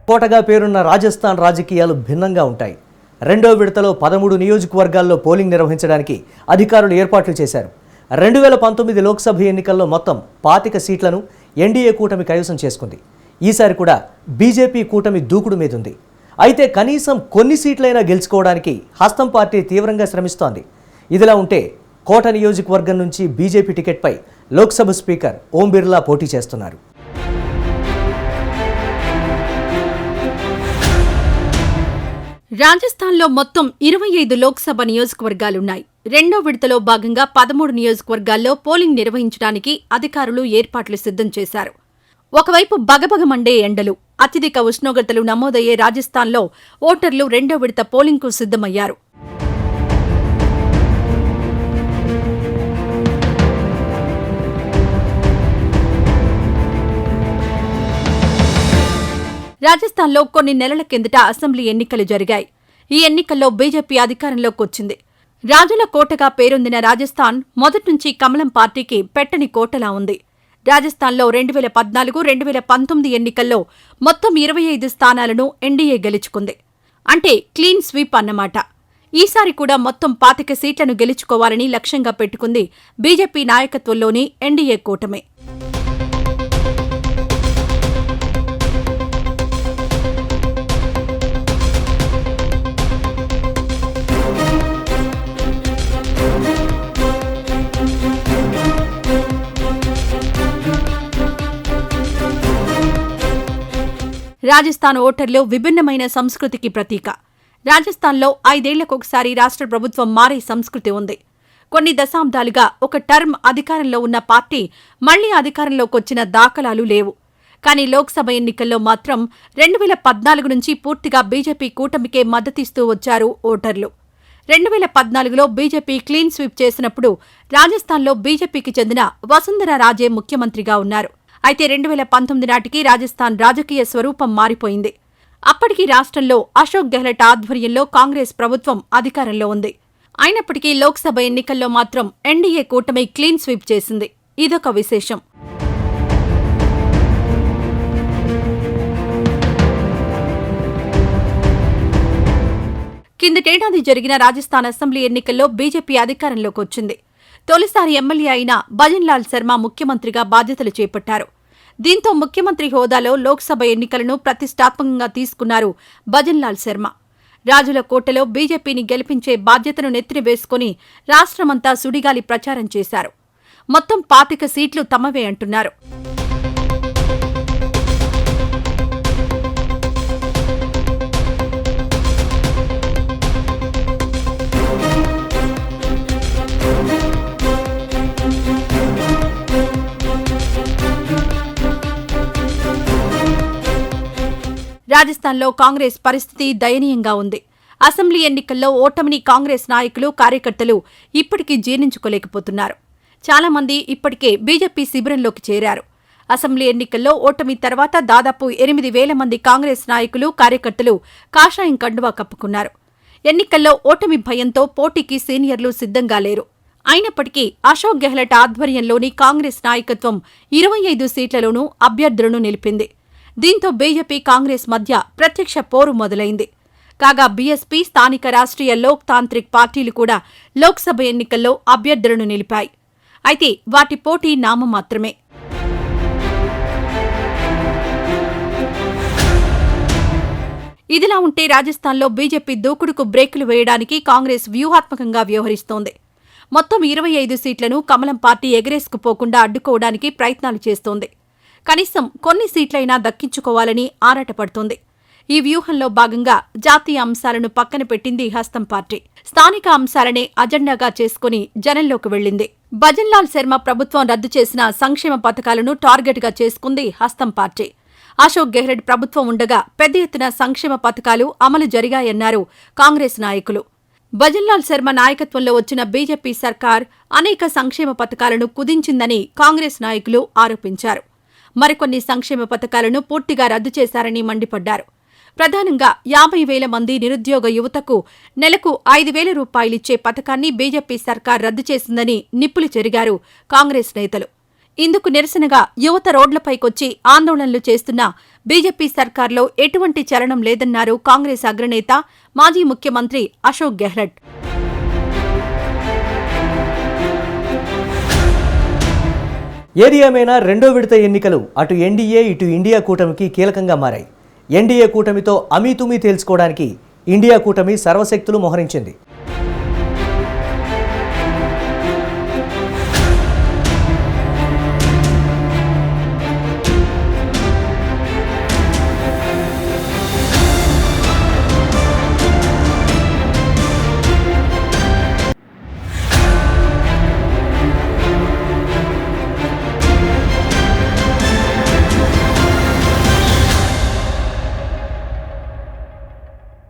కోటగా పేరున్న రాజస్థాన్ రాజకీయాలు భిన్నంగా ఉంటాయి. రెండో విడతలో 13 నియోజకవర్గాల్లో పోలింగ్ నిర్వహించడానికి అధికారులు ఏర్పాట్లు చేశారు. 2019 లోక్సభ ఎన్నికల్లో మొత్తం 25 సీట్లను ఎన్డీఏ కూటమి కైవసం చేసుకుంది. ఈసారి కూడా బీజేపీ కూటమి దూకుడు మీదుంది. అయితే కనీసం కొన్ని సీట్లైనా గెలుచుకోవడానికి హస్తం పార్టీ తీవ్రంగా శ్రమిస్తోంది. ఇదిలా ఉంటే కోట నియోజకవర్గం నుంచి బీజేపీ టికెట్పై లోక్సభ స్పీకర్ ఓం బిర్లా పోటీ చేస్తున్నారు. రాజస్థాన్లో మొత్తం 25 లోక్సభ నియోజకవర్గాలున్నాయి. రెండో విడతలో భాగంగా 13 నియోజకవర్గాల్లో పోలింగ్ నిర్వహించడానికి అధికారులు ఏర్పాట్లు సిద్ధం చేశారు. ఒకవైపు బగబగమండే ఎండలు, అత్యధిక ఉష్ణోగ్రతలు నమోదయ్యే రాజస్థాన్లో ఓటర్లు రెండో విడత పోలింగ్కు సిద్ధమయ్యారు. రాజస్థాన్లో కొన్ని నెలల కిందట అసెంబ్లీ ఎన్నికలు జరిగాయి. ఈ ఎన్నికల్లో బీజేపీ అధికారంలోకి వచ్చింది. రాజుల కోటగా పేరొందిన రాజస్థాన్ మొదట్నుంచి కమలం పార్టీకి పెట్టని కోటలా ఉంది. రాజస్థాన్లో 2014, 2019 ఎన్నికల్లో మొత్తం 25 స్థానాలను ఎన్డీఏ గెలుచుకుంది. అంటే క్లీన్ స్వీప్ అన్నమాట. ఈసారి కూడా మొత్తం 25 సీట్లను గెలుచుకోవాలని లక్ష్యంగా పెట్టుకుంది బీజేపీ నాయకత్వంలోని ఎన్డీఏ కూటమి. రాజస్థాన్ ఓటర్లు విభిన్నమైన సంస్కృతికి ప్రతీక. రాజస్థాన్లో 5 ఏళ్లకొకసారి రాష్ట్ర ప్రభుత్వం మారే సంస్కృతి ఉంది. కొన్ని దశాబ్దాలుగా ఒక టర్మ్ అధికారంలో ఉన్న పార్టీ మళ్లీ అధికారంలోకొచ్చిన దాఖలాలు లేవు. కానీ లోక్సభ ఎన్నికల్లో మాత్రం 2014 నుంచి పూర్తిగా బీజేపీ కూటమికే మద్దతిస్తూ వచ్చారు ఓటర్లు. 2014లో బీజేపీ క్లీన్ స్వీప్ చేసినప్పుడు రాజస్థాన్లో బీజేపీకి చెందిన వసుంధరా రాజే ముఖ్యమంత్రిగా ఉన్నారు. అయితే 2019 నాటికి రాజస్థాన్ రాజకీయ స్వరూపం మారిపోయింది. అప్పటికి రాష్ట్రంలో అశోక్ గెహ్లట్ ఆధ్వర్యంలో కాంగ్రెస్ ప్రభుత్వం అధికారంలో ఉంది. అయినప్పటికీ లోక్సభ ఎన్నికల్లో మాత్రం ఎన్డీఏ కూటమి క్లీన్ స్వీప్ చేసింది. ఇదొక విశేషం. కిందటేడాది జరిగిన రాజస్థాన్ అసెంబ్లీ ఎన్నికల్లో బీజేపీ అధికారంలోకి వచ్చింది. తొలిసారి ఎమ్మెల్యే అయిన భజన్ లాల్ శర్మ ముఖ్యమంత్రిగా బాధ్యతలు చేపట్టారు. దీంతో ముఖ్యమంత్రి హోదాలో లోక్సభ ఎన్నికలను ప్రతిష్టాత్మకంగా తీసుకున్నారు భజన్ లాల్ శర్మ. రాజుల కోటలో బీజేపీని గెలిపించే బాధ్యతను నెత్తిన వేసుకుని రాష్ట్రమంతా సుడిగాలి ప్రచారం చేశారు. మొత్తం 25 సీట్లు తమవే అంటున్నారు. రాజస్థాన్లో కాంగ్రెస్ పరిస్థితి దయనీయంగా ఉంది. అసెంబ్లీ ఎన్నికల్లో ఓటమిని కాంగ్రెస్ నాయకులు, కార్యకర్తలు ఇప్పటికీ జీర్ణించుకోలేకపోతున్నారు. చాలామంది ఇప్పటికే బీజేపీ శిబిరంలోకి చేరారు. అసెంబ్లీ ఎన్నికల్లో ఓటమి తర్వాత దాదాపు 8,000 మంది కాంగ్రెస్ నాయకులు, కార్యకర్తలు కాషాయం కండువా కప్పుకున్నారు. ఎన్నికల్లో ఓటమి భయంతో పోటీకి సీనియర్లు సిద్ధంగా లేరు. అయినప్పటికీ అశోక్ గెహ్లట్ ఆధ్వర్యంలోని కాంగ్రెస్ నాయకత్వం 25 సీట్లలోనూ అభ్యర్థులను నిలిపింది. దీంతో బీజేపీ, కాంగ్రెస్ మధ్య ప్రత్యక్ష పోరు మొదలైంది. కాగా బీఎస్పీ, స్థానిక రాష్ట్రీయ లోక్ తాంత్రిక్ పార్టీలు కూడా లోక్సభ ఎన్నికల్లో అభ్యర్థులను నిలిపాయి. అయితే వాటి పోటీ నామమాత్రమే. ఇదిలా ఉంటే రాజస్థాన్లో బీజేపీ దూకుడుకు బ్రేకులు వేయడానికి కాంగ్రెస్ వ్యూహాత్మకంగా వ్యవహరిస్తోంది. మొత్తం 25 సీట్లను కమలం పార్టీ ఎగరేసుకుపోకుండా అడ్డుకోవడానికి ప్రయత్నాలు చేస్తోంది. కనీసం కొన్ని సీట్లైనా దక్కించుకోవాలని ఆరాటపడుతోంది. ఈ వ్యూహంలో భాగంగా జాతీయ అంశాలను పక్కన పెట్టింది హస్తం పార్టీ. స్థానిక అంశాలనే అజెండాగా చేసుకుని జనంలోకి వెళ్లింది. భజన్ లాల్ శర్మ ప్రభుత్వం రద్దు చేసిన సంక్షేమ పథకాలను టార్గెట్గా చేసుకుంది హస్తం పార్టీ. అశోక్ గెహ్లట్ ప్రభుత్వం ఉండగా పెద్ద ఎత్తున సంక్షేమ పథకాలు అమలు జరిగాయన్నారు కాంగ్రెస్ నాయకులు. భజన్ లాల్ శర్మ నాయకత్వంలో వచ్చిన బీజేపీ సర్కార్ అనేక సంక్షేమ పథకాలను కుదించిందని కాంగ్రెస్ నాయకులు ఆరోపించారు. మరికొన్ని సంక్షేమ పథకాలను పూర్తిగా రద్దు చేశారని మండిపడ్డారు. ప్రధానంగా 50,000 మంది నిరుద్యోగ యువతకు నెలకు 5,000 రూపాయలిచ్చే పథకాన్ని బీజేపీ సర్కార్ రద్దు చేసిందని నిప్పులు చెరిగారు కాంగ్రెస్ నేతలు. ఇందుకు నిరసనగా యువత రోడ్లపైకొచ్చి ఆందోళనలు చేస్తున్న బీజేపీ సర్కార్లో ఎటువంటి చలనం లేదన్నారు కాంగ్రెస్ అగ్రనేత మాజీ ముఖ్యమంత్రి అశోక్ గెహ్లట్. ఏది ఏమైనా రెండో విడత ఎన్నికలు అటు ఎన్డీఏ ఇటు ఇండియా కూటమికి కీలకంగా మారాయి. ఎన్డీఏ కూటమితో అమీతుమీ తేల్చుకోవడానికి ఇండియా కూటమి సర్వశక్తులు మోహరించింది.